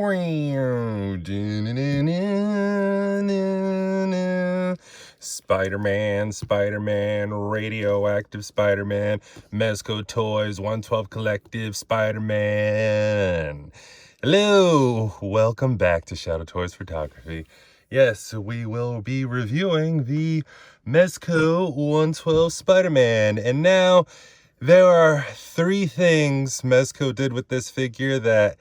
Spider-Man, Radioactive Spider-Man, Mezcotoyz 112 Collective Spider-Man. Hello, welcome back to Shadowtoys Photography. Yes, we will be reviewing the Mezco 112 Spider-Man. And now, there are 3 things Mezco did with this figure that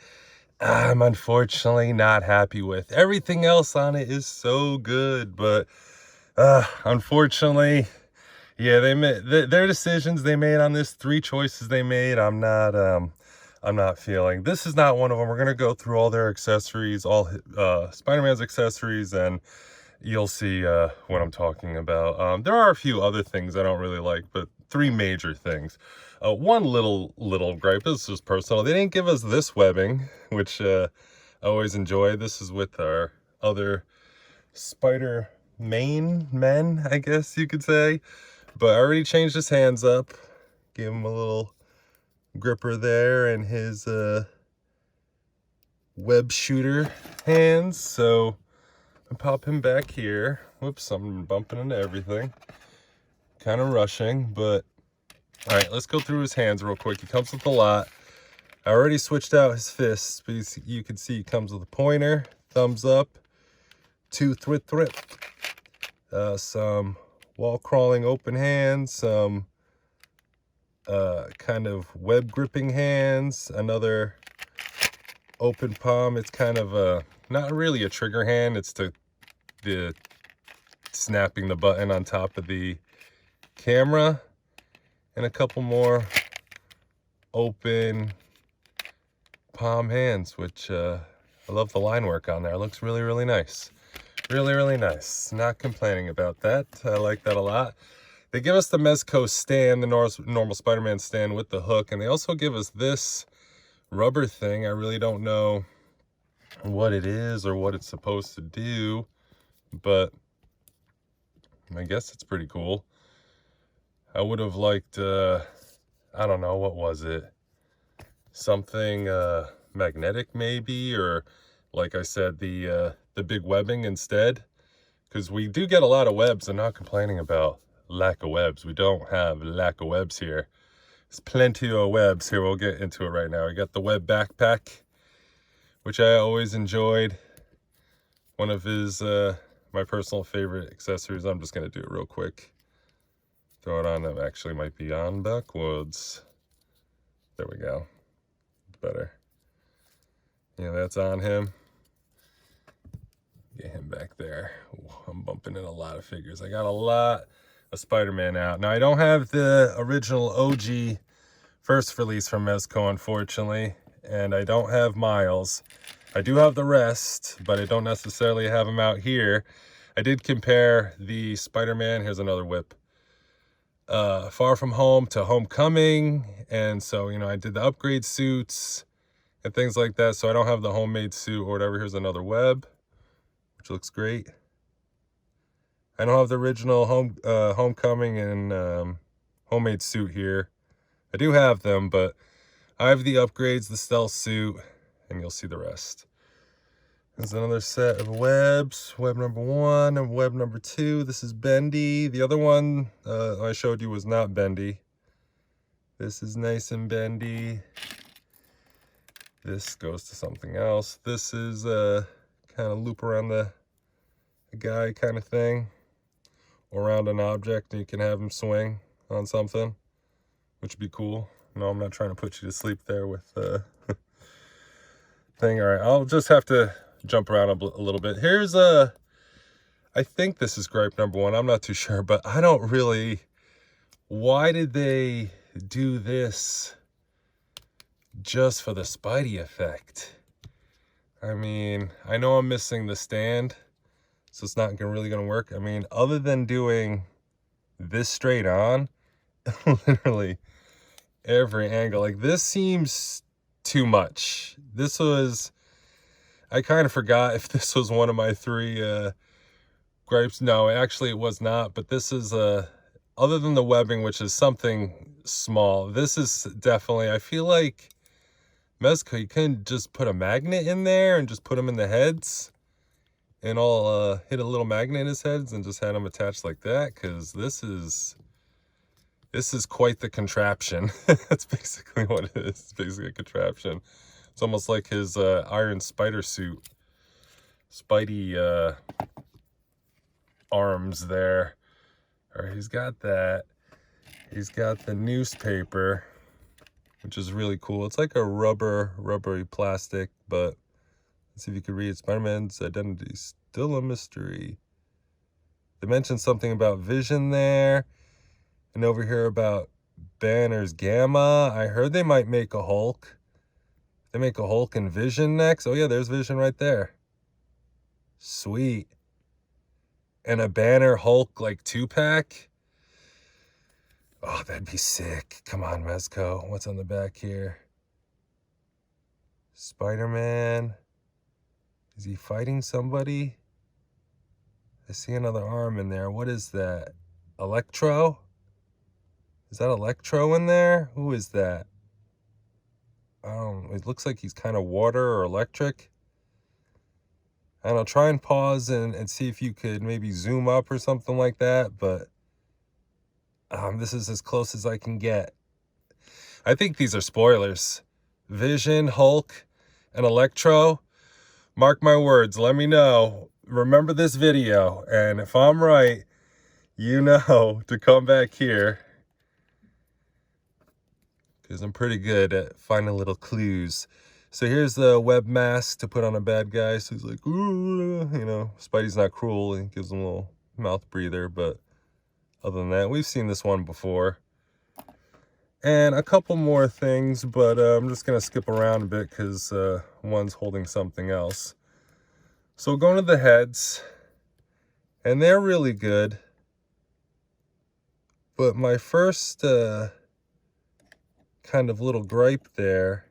I'm unfortunately not happy with. Everything else on it is so good, but unfortunately, yeah, they made their decisions they made on this, 3 choices they made. I'm not feeling. This is not one of them. We're gonna go through all their accessories, all Spider-Man's accessories, and you'll see what I'm talking about. There are a few other things I don't really like, but 3 major things. One little gripe, this is just personal. They didn't give us this webbing, which I always enjoy. This is with our other Spider-Man, I guess you could say. But I already changed his hands up. Gave him a little gripper there and his web shooter hands. So I pop him back here. Whoops, I'm bumping into everything. Kind of rushing, but all right, let's go through his hands real quick. He comes with a lot. I already switched out his fists, but you can see he comes with a pointer, thumbs up, 2 thrip, some wall crawling open hands, some kind of web gripping hands, another open palm. It's kind of not really a trigger hand. It's the snapping the button on top of the camera, and a couple more open palm hands, which I love the line work on there. It looks really nice. Really nice. Not complaining about that. I like that a lot. They give us the Mezco stand, the normal Spider-Man stand with the hook, and they also give us this rubber thing. I really don't know what it is or what it's supposed to do, but I guess it's pretty cool. I would have liked, I don't know, what was it? Something magnetic maybe, or like I said, the big webbing instead. Because we do get a lot of webs. I'm not complaining about lack of webs. We don't have lack of webs here. There's plenty of webs here. We'll get into it right now. I got the web backpack, which I always enjoyed. One of his, my personal favorite accessories. I'm just going to do it real quick. Throw it on. That actually might be on backwards. There we go. Better. Yeah, that's on him. Get him back there. Ooh, I'm bumping in a lot of figures. I got a lot of Spider-Man out. Now, I don't have the original OG first release from Mezco, unfortunately. And I don't have Miles. I do have the rest, but I don't necessarily have them out here. I did compare the Spider-Man. Here's another whip. Far From Home to Homecoming, and so, you know, I did the upgrade suits and things like that, so I don't have the homemade suit or whatever. Here's another web, which looks great. I don't have the original Homecoming and homemade suit here. I do have them, but I have the upgrades, the stealth suit, and you'll see the rest. There's another set of webs, web number 1 and web number 2. This is bendy. The other one I showed you was not bendy. This is nice and bendy. This goes to something else. This is kind of loop around the guy kind of thing, or around an object, and you can have him swing on something, which would be cool. No, I'm not trying to put you to sleep there with thing. All right, I'll just have to jump around a little bit. Here's I think this is gripe number 1. I'm not too sure, but I don't really, why did they do this just for the Spidey effect? I mean, I know I'm missing the stand, so it's not really gonna work. I mean, other than doing this straight on, literally every angle, like this seems too much. This was, I kind of forgot if this was one of my 3 gripes. No, actually it was not, but this is other than the webbing, which is something small, this is definitely, I feel like Mezco, you couldn't just put a magnet in there and just put them in the heads and all hit a little magnet in his heads and just had them attached like that, because this is quite the contraption. That's basically what it is. It's basically a contraption. It's almost like his iron spider suit. Spidey arms there. All right, he's got that. He's got the newspaper, which is really cool. It's like a rubbery plastic, but let's see if you can read. Spider-Man's identity is still a mystery. They mentioned something about vision there. And over here about Banner's Gamma. I heard they might make a Hulk. They make a Hulk and Vision next. Oh yeah, there's Vision right there. Sweet. And a Banner Hulk like 2-pack. Oh, that'd be sick. Come on, Mezco. What's on the back here? Spider-Man. Is he fighting somebody? I see another arm in there. What is that? Electro? Is that Electro in there? Who is that? It looks like he's kind of water or electric. I don't know, try and pause and see if you could maybe zoom up or something like that, but this is as close as I can get. I think these are spoilers. Vision, Hulk, and Electro. Mark my words, let me know. Remember this video, and if I'm right, you know to come back here, because I'm pretty good at finding little clues. So here's the web mask to put on a bad guy. So he's like, ooh, you know, Spidey's not cruel. He gives him a little mouth breather. But other than that, we've seen this one before. And a couple more things, but I'm just going to skip around a bit because one's holding something else. So going to the heads, and they're really good. But my first kind of little gripe there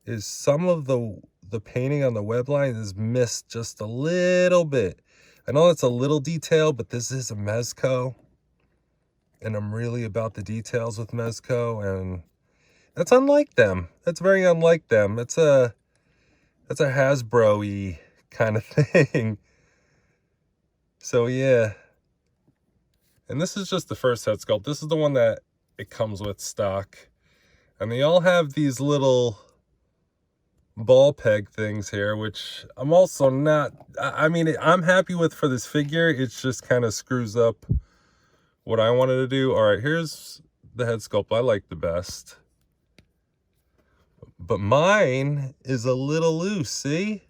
is some of the painting on the web line is missed just a little bit. I know that's a little detail, but this is a Mezco, and I'm really about the details with Mezco, and that's unlike them. That's very unlike them. That's a Hasbro-y kind of thing. So yeah. And this is just the first head sculpt. This is the one that it comes with stock. And they all have these little ball peg things here, which I'm also not, I mean, I'm happy with for this figure. It just kind of screws up what I wanted to do. All right, here's the head sculpt I like the best. But mine is a little loose, see?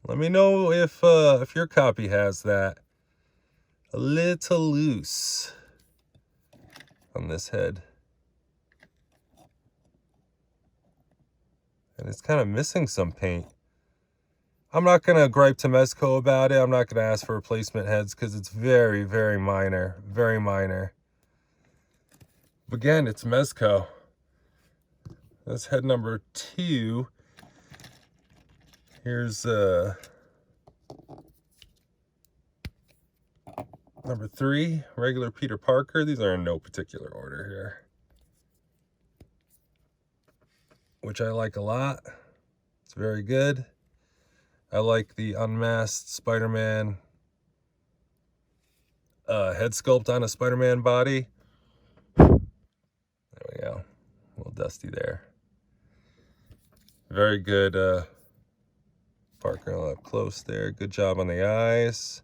Let me know if your copy has that. A little loose on this head. And it's kind of missing some paint. I'm not going to gripe to Mezco about it. I'm not going to ask for replacement heads because it's very, very minor. Very minor. But again, it's Mezco. That's head number 2. Here's number 3, regular Peter Parker. These are in no particular order here, which I like a lot. It's very good. I like the unmasked Spider-Man head sculpt on a Spider-Man body. There we go. A little dusty there. Very good Parker up close there. Good job on the eyes.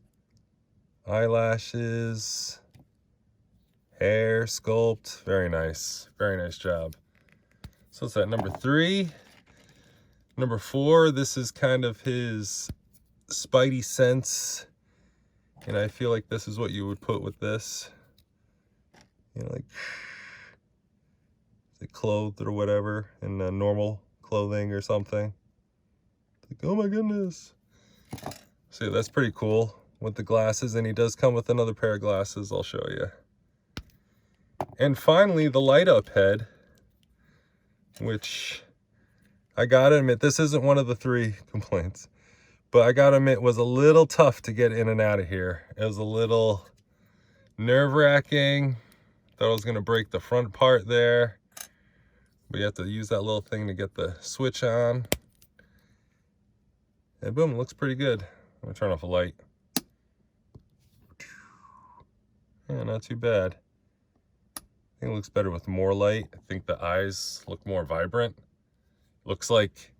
Eyelashes. Hair sculpt. Very nice. Very nice job. So it's at number 3. Number 4, this is kind of his Spidey sense. And I feel like this is what you would put with this. You know, like clothed or whatever in normal clothing or something. Like, oh my goodness. So that's pretty cool with the glasses. And he does come with another pair of glasses. I'll show you. And finally, the light up head, which I gotta admit, this isn't one of the 3 complaints, but I gotta admit, it was a little tough to get in and out of here. It was a little nerve-wracking. Thought I was gonna break the front part there, But you have to use that little thing to get the switch on. And boom, it looks pretty good. I'm gonna turn off the light. Yeah, not too bad. I think it looks better with more light. I think the eyes look more vibrant. Looks like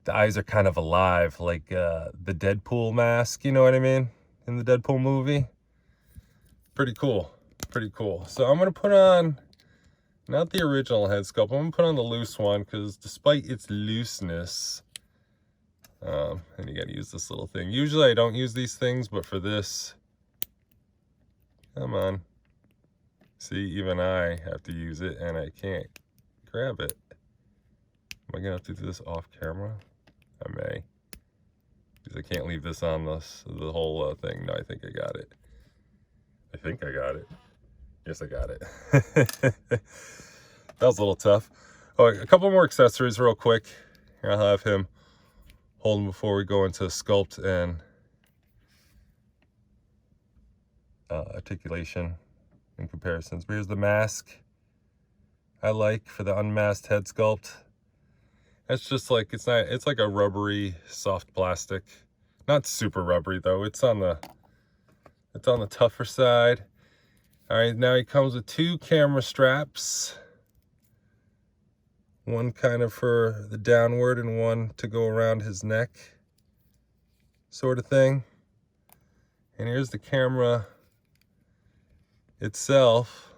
the eyes are kind of alive, like the Deadpool mask, you know what I mean? In the Deadpool movie. Pretty cool, pretty cool. So I'm gonna put on, not the original head sculpt, I'm gonna put on the loose one, because despite its looseness, and you gotta use this little thing. Usually I don't use these things, but for this, come on. See, even I have to use it, and I can't grab it. Am I gonna have to do this off camera? I may, because I can't leave this on the whole thing. No, I think I got it. I think I got it. Yes, I got it. That was a little tough. Oh, a couple more accessories real quick. Here, I'll have him hold them before we go into sculpt and articulation and comparisons. But here's the mask I like for the unmasked head sculpt. It's just like, it's like a rubbery, soft plastic. Not super rubbery though. It's on the tougher side. All right, now he comes with 2 camera straps. One kind of for the downward and one to go around his neck, sort of thing. And here's the camera itself.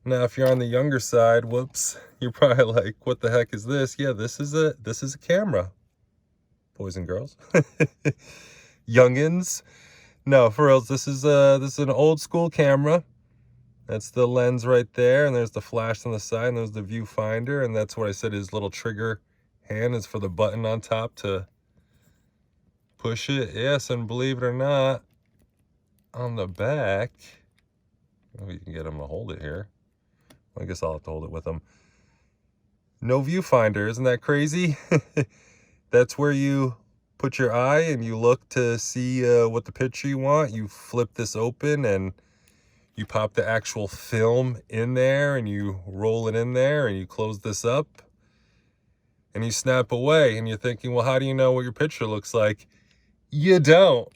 Now, if you're on the younger side, whoops, you're probably like, what the heck is this? Yeah, this is a camera, boys and girls. Youngins. No, for reals, this is an old school camera. That's the lens right there, and there's the flash on the side, and there's the viewfinder, and that's what I said his little trigger hand is for the button on top to push it. Yes, and believe it or not, on the back, oh, you can get him to hold it here. I guess I'll have to hold it with him. No viewfinder, isn't that crazy? That's where you put your eye and you look to see what the picture you want. You flip this open and you pop the actual film in there and you roll it in there and you close this up and you snap away, and you're thinking, well, how do you know what your picture looks like? You don't.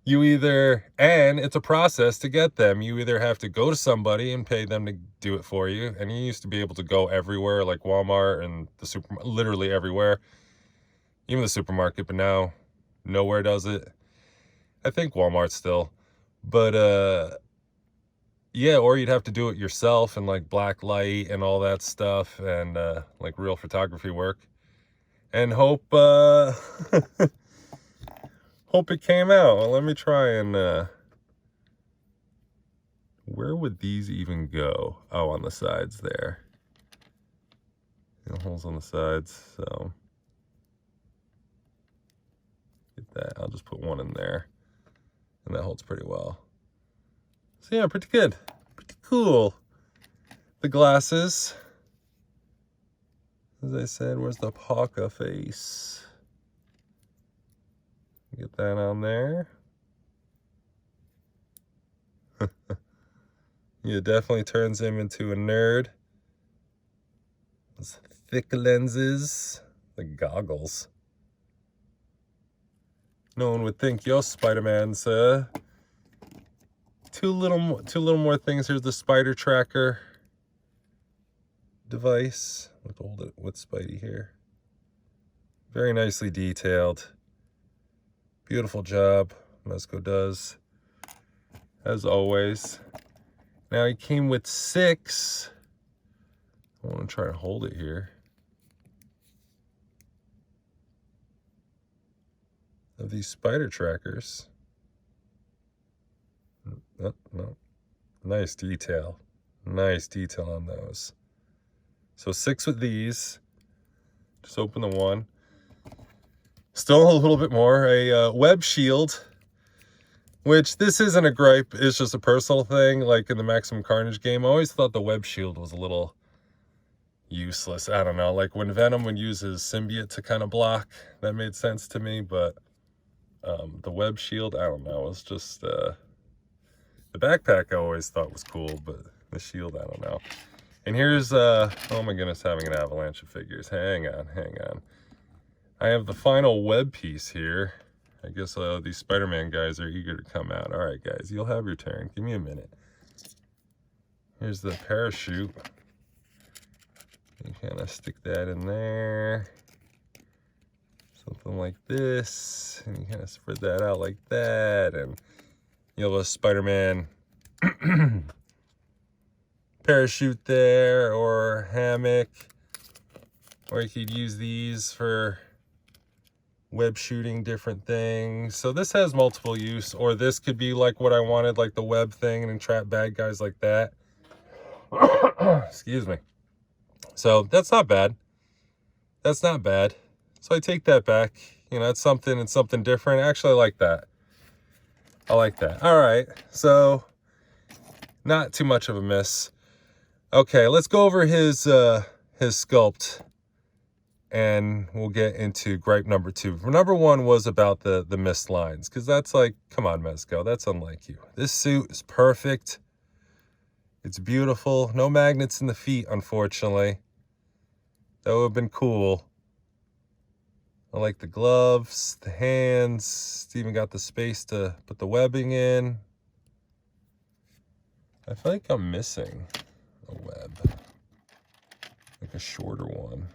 You either, and it's a process to get them. You either have to go to somebody and pay them to do it for you. And you used to be able to go everywhere, like Walmart and the supermarket, literally everywhere, even the supermarket, but now nowhere does it. I think Walmart still, but yeah, or you'd have to do it yourself and like black light and all that stuff and like real photography work, and hope hope it came out. Well, let me try and where would these even go? Oh, on the sides there. You know, holes on the sides, so get that. I'll just put one in there, and that holds pretty well. So yeah, pretty good, pretty cool. The glasses, as I said, where's the Paka face? Get that on there. Yeah, it definitely turns him into a nerd. Those thick lenses, the goggles. No one would think, yo, Spider-Man's two little more things. Here's the spider tracker device. Let's hold it with Spidey here. Very nicely detailed. Beautiful job Mezco does, as always. Now he came with 6. I want to try to hold it here. Of these spider trackers. Oh, no. Nice detail. Nice detail on those. So 6 with these. Just open the one. Still a little bit more. A web shield. Which, this isn't a gripe. It's just a personal thing. Like in the Maximum Carnage game, I always thought the web shield was a little useless. I don't know. Like when Venom would use his symbiote to kind of block. That made sense to me. But the web shield, I don't know. It's just... the backpack I always thought was cool, but the shield, I don't know. And here's, oh my goodness, having an avalanche of figures. Hang on, hang on. I have the final web piece here. I guess these Spider-Man guys are eager to come out. All right, guys, you'll have your turn. Give me a minute. Here's the parachute. You kind of stick that in there. Something like this. And you kind of spread that out like that. And you'll have a Spider-Man parachute there, or hammock. Or you could use these for web shooting different things. So this has multiple use, or this could be like what I wanted, like the web thing, and trap bad guys like that. Excuse me. So that's not bad. That's not bad. So I take that back. You know, it's something different. Actually, I like that. I like that. All right. So not too much of a miss. Okay, let's go over his sculpt, and we'll get into gripe number 2. Number 1 was about the missed lines, because that's like, come on, Mezco, that's unlike you. This suit is perfect. It's beautiful. No magnets in the feet, unfortunately. That would have been cool. I like the gloves, the hands. It's even got the space to put the webbing in. I feel like I'm missing a web, like a shorter one.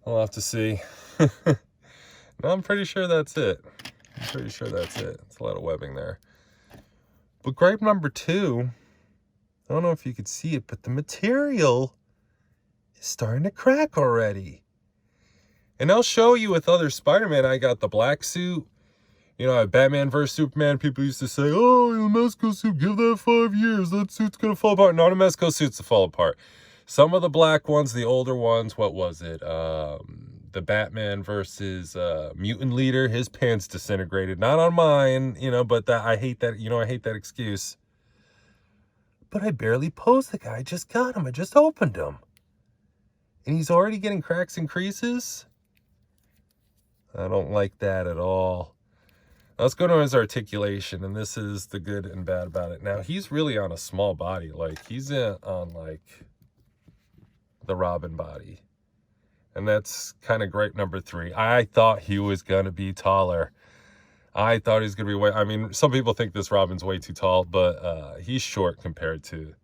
I'll have to see. No, I'm pretty sure that's it. I'm pretty sure that's it. It's a lot of webbing there. But gripe number 2, I don't know if you could see it, but the material is starting to crack already. And I'll show you with other Spider-Man. I got the black suit. You know, I have Batman vs. Superman. People used to say, oh, the Mezco suit, give that 5 years. That suit's going to fall apart. Not a Mezco suit's to fall apart. Some of the black ones, the older ones, what was it? The Batman versus Mutant Leader, his pants disintegrated. Not on mine, you know, but I hate that, you know, I hate that excuse. But I barely posed the guy. I just got him. I just opened him. And he's already getting cracks and creases? I don't like that at all. Let's go to his articulation, and this is the good and bad about it. Now, he's really on a small body. Like, he's on, like, the Robin body. And that's kind of gripe number 3. I thought he was going to be taller. I thought he was going to be way... I mean, some people think this Robin's way too tall, but he's short compared to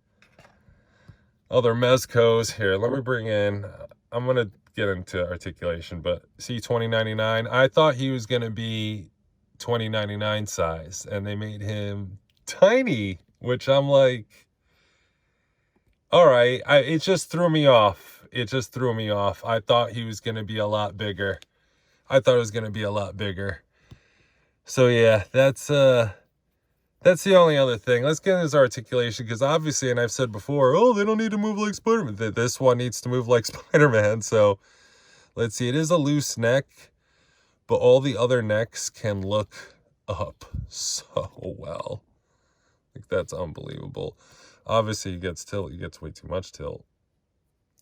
other Mezcos. Here, let me bring in... I'm going to get into articulation, but see, 2099. I thought he was going to be 2099 size, and they made him tiny, which I'm like, all right. It just threw me off. It just threw me off. I thought he was going to be a lot bigger. I thought it was going to be a lot bigger. So yeah, that's the only other thing. Let's get into his articulation, because obviously, and I've said before, oh, they don't need to move like Spider-Man. This one needs to move like Spider-Man. So let's see. It is a loose neck, but all the other necks can look up so well. Like, that's unbelievable. Obviously, he gets tilt. He gets way too much tilt.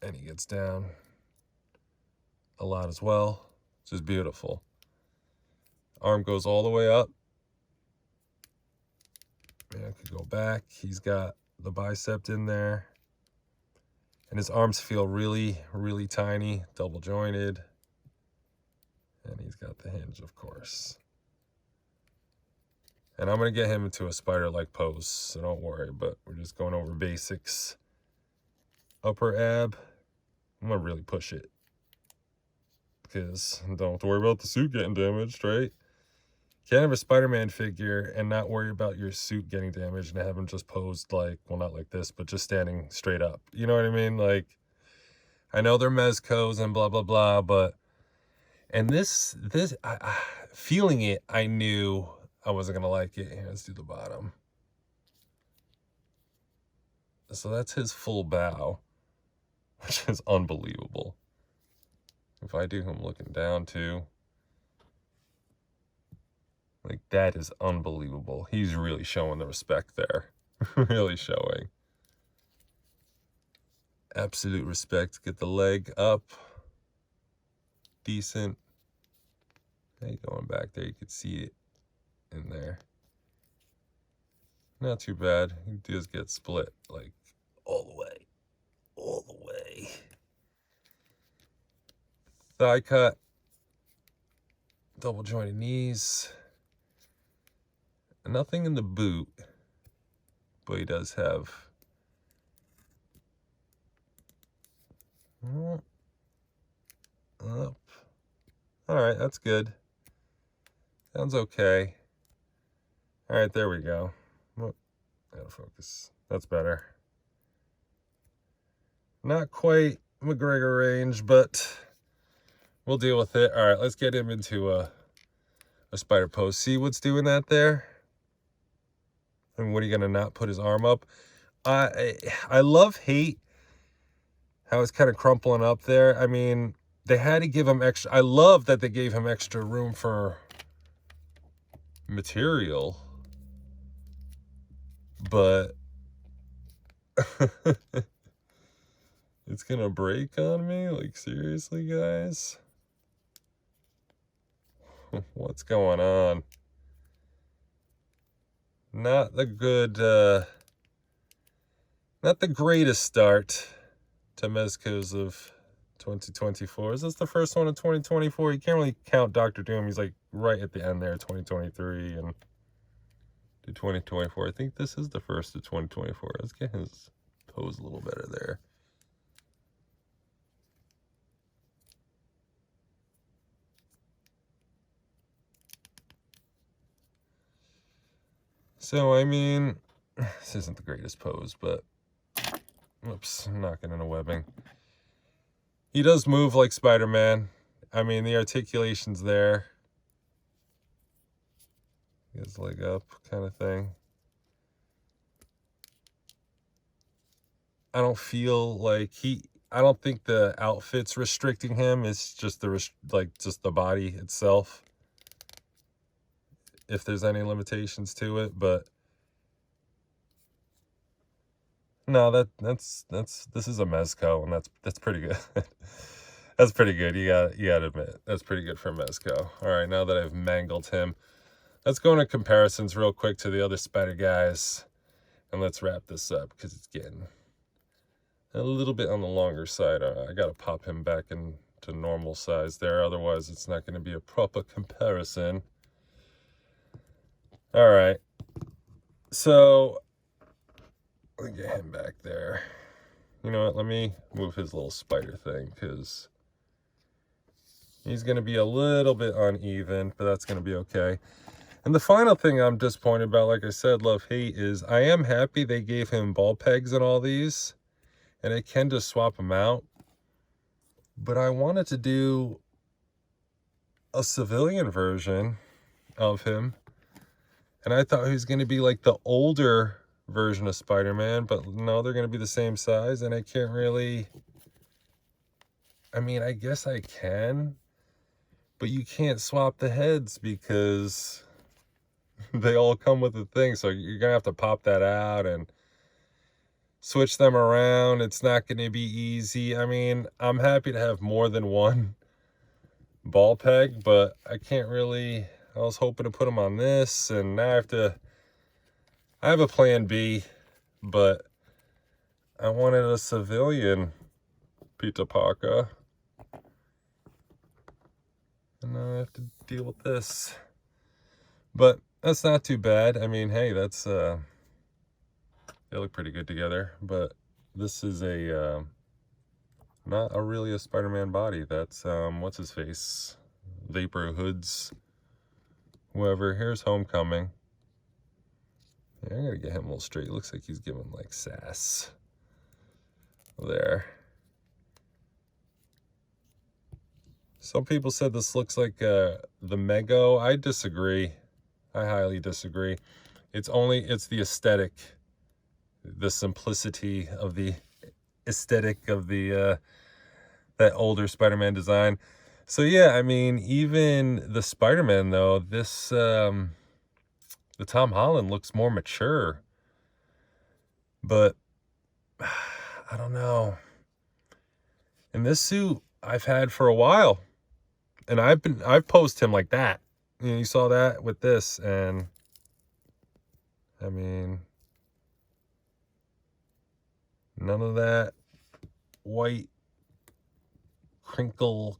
And he gets down a lot as well, which is beautiful. Arm goes all the way up. Man, I could go back. He's got the bicep in there. And his arms feel really, really tiny, double jointed. And he's got the hinge, of course. And I'm going to get him into a spider-like pose, so don't worry, but we're just going over basics. Upper ab, I'm going to really push it, because don't have to worry about the suit getting damaged, right? Can't have a Spider-Man figure and not worry about your suit getting damaged and have him just posed like, well, not like this, but just standing straight up. You know what I mean? Like, I know they're Mezcos and blah, blah, blah, but... And this feeling it, I knew I wasn't going to like it. Here, let's do the bottom. So that's his full bow, which is unbelievable. If I do him looking down too, like, that is unbelievable. He's really showing the respect there. Really showing. Absolute respect. Get the leg up. Decent. Hey, going back there, you could see it in there. Not too bad. He does get split, like, all the way. All the way. Thigh cut. Double jointed knees. Nothing in the boot. But he does have... up. Alright, that's good. Sounds okay. Alright, there we go. Oh, gotta focus. That's better. Not quite McGregor range, but we'll deal with it. Alright, let's get him into a spider pose. See what's doing that there? And what are you gonna not put his arm up? I love hate how it's kind of crumpling up there. I mean, they had to give him extra. I love that they gave him extra room for material, but it's gonna break on me. Like, seriously, guys, what's going on? Not the good, not the greatest start to Mezco's of 2024. Is this the first one of 2024? You can't really count Dr. Doom. He's like right at the end there, 2023 and to 2024. I think this is the first of 2024. Let's get his pose a little better there. So, I mean, this isn't the greatest pose, but oops, I'm knocking into webbing. He does move like Spider-Man. I mean, the articulation's there. His leg up kind of thing. I don't feel like I don't think the outfit's restricting him. It's just just the body itself. If there's any limitations to it, but no, this is a Mezco, and that's pretty good. That's pretty good. You gotta admit, that's pretty good for Mezco. All right, now that I've mangled him, let's go into comparisons real quick to the other spider guys, and let's wrap this up because it's getting a little bit on the longer side. I gotta pop him back into normal size there, otherwise it's not going to be a proper comparison. All right, so let me get him back there. You know what? Let me move his little spider thing because he's going to be a little bit uneven, but that's going to be okay. And the final thing I'm disappointed about, like I said, love, hate, is I am happy they gave him ball pegs in all these, and I can just swap them out. But I wanted to do a civilian version of him, and I thought he was going to be like the older version of Spider-Man, but no, they're going to be the same size, and I can't really... I mean, I guess I can, but you can't swap the heads because they all come with the thing, so you're going to have to pop that out and switch them around. It's not going to be easy. I mean, I'm happy to have more than one ball peg, but I can't really... I was hoping to put them on this, and now I have a plan B, but I wanted a civilian Peter Parker, and now I have to deal with this. But that's not too bad. I mean, hey, that's they look pretty good together, but this is not really a Spider-Man body. That's what's his face, Vapor Hoods, whoever. Here's Homecoming. Yeah, I gotta get him a little straight. It looks like he's giving like sass there. Some people said this looks like the Mego. I disagree. I highly disagree. It's the aesthetic, the simplicity of the aesthetic of the that older Spider-Man design. So yeah, I mean, even the Spider-Man though, this the Tom Holland looks more mature, but I don't know. And this suit I've had for a while, and I've posed him like that. You know, you saw that with this, and I mean, none of that white crinkle.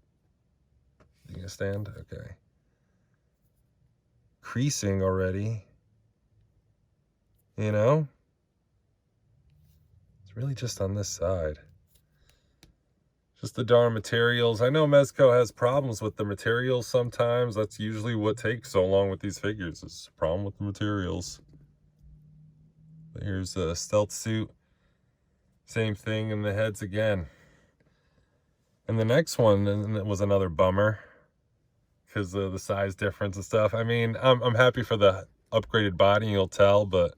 You gonna stand? Okay. Creasing already. You know? It's really just on this side. Just the darn materials. I know Mezco has problems with the materials sometimes. That's usually what takes so long with these figures, is a problem with the materials. But here's a stealth suit. Same thing in the heads again. And the next one, and it was another bummer because of the size difference and stuff. I mean, I'm happy for the upgraded body, you'll tell, but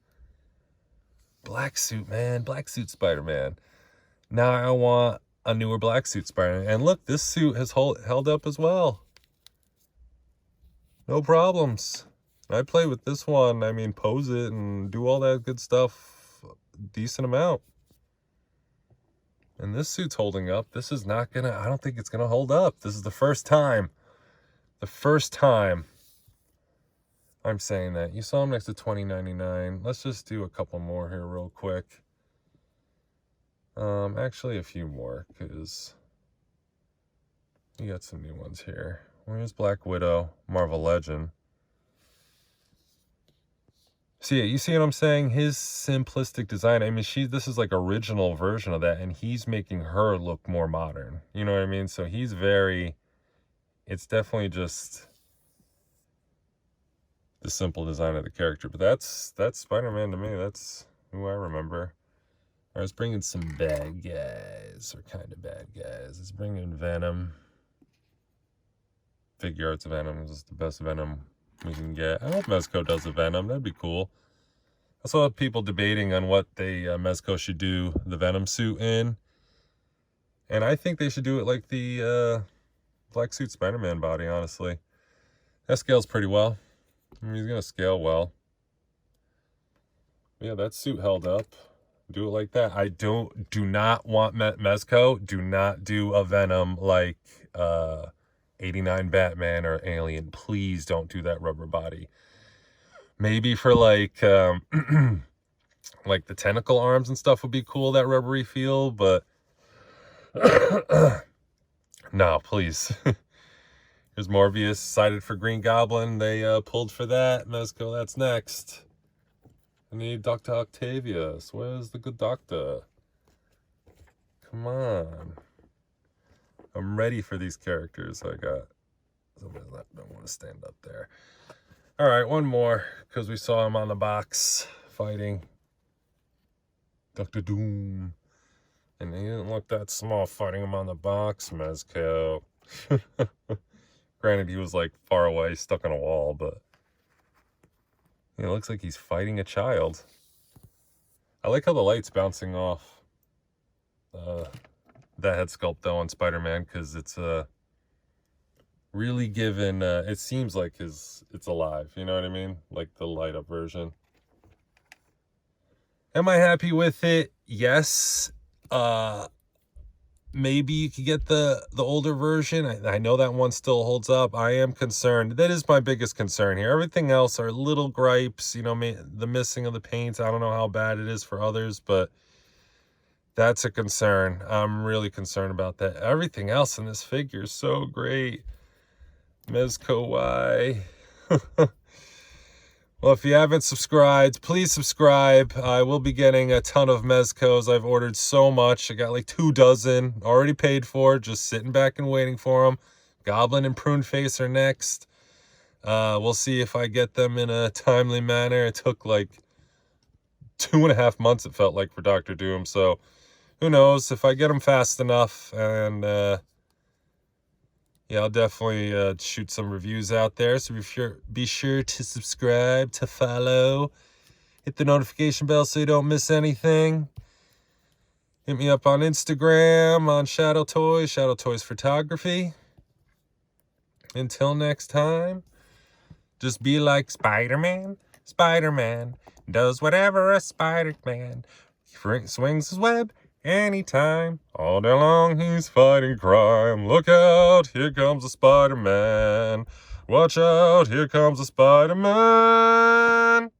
black suit, man. Black suit Spider-Man. Now I want a newer black suit Spider-Man. And look, this suit has held up as well. No problems. I play with this one. I mean, pose it and do all that good stuff a decent amount. And this suit's holding up. This is not gonna, I don't think it's gonna hold up. This is the first time. The first time I'm saying that. You saw him next to $20.99. Let's just do a couple more here real quick. Actually a few more, because you got some new ones here. Where's Black Widow, Marvel Legend? See, you see what I'm saying? His simplistic design. I mean, this is like original version of that, and he's making her look more modern. You know what I mean? So he's very, it's definitely just the simple design of the character. But that's Spider-Man to me. That's who I remember. All right, let's bring in some bad guys, or kind of bad guys. Let's bring in Venom. Figure arts Venom is the best Venom we can get. I hope Mezco does a Venom. That'd be cool. I saw people debating on what Mezco should do the Venom suit in. And I think they should do it like the black suit Spider-Man body, honestly. That scales pretty well. I mean, he's going to scale well. Yeah, that suit held up. Do it like that. I do not want Mezco. Do not do a Venom like 89 Batman or Alien. Please don't do that rubber body. Maybe for like like the tentacle arms and stuff would be cool, that rubbery feel, but no, please. Here's Morbius, cited for Green Goblin. They pulled for that. Mezco, that's next. I need Dr. Octavius. Where's the good doctor? Come on. I'm ready for these characters. I got somebody that don't want to stand up there. All right, one more, because we saw him on the box fighting Dr. Doom. And he didn't look that small fighting him on the box, Mezco. Granted, he was like far away, stuck on a wall, but it looks like he's fighting a child. I like how the light's bouncing off that head sculpt though on Spider-Man, because it's really given, it seems like it's alive, you know what I mean? Like the light up version. Am I happy with it? Yes. Maybe you could get the older version. I know that one still holds up. I am concerned. That is my biggest concern here. Everything else are little gripes, you know, the missing of the paint. I don't know how bad it is for others, but that's a concern. I'm really concerned about that. Everything else in this figure is so great. Mezco Y. Well, if you haven't subscribed, please subscribe. I will be getting a ton of Mezcos. I've ordered so much. I got like 24 already paid for, just sitting back and waiting for them. Goblin and Prune Face are next. We'll see if I get them in a timely manner. It took like 2.5 months, it felt like, for Dr. Doom. So who knows if I get them fast enough. And yeah, I'll definitely shoot some reviews out there. So be sure to subscribe, to follow, hit the notification bell so you don't miss anything. Hit me up on Instagram, on Shadowtoys, Shadowtoys Photography. Until next time, just be like Spider-Man. Spider-Man does whatever a Spider-Man. Swings his web anytime. All day long he's fighting crime. Look out, here comes a Spider-Man. Watch out, here comes a Spider-Man.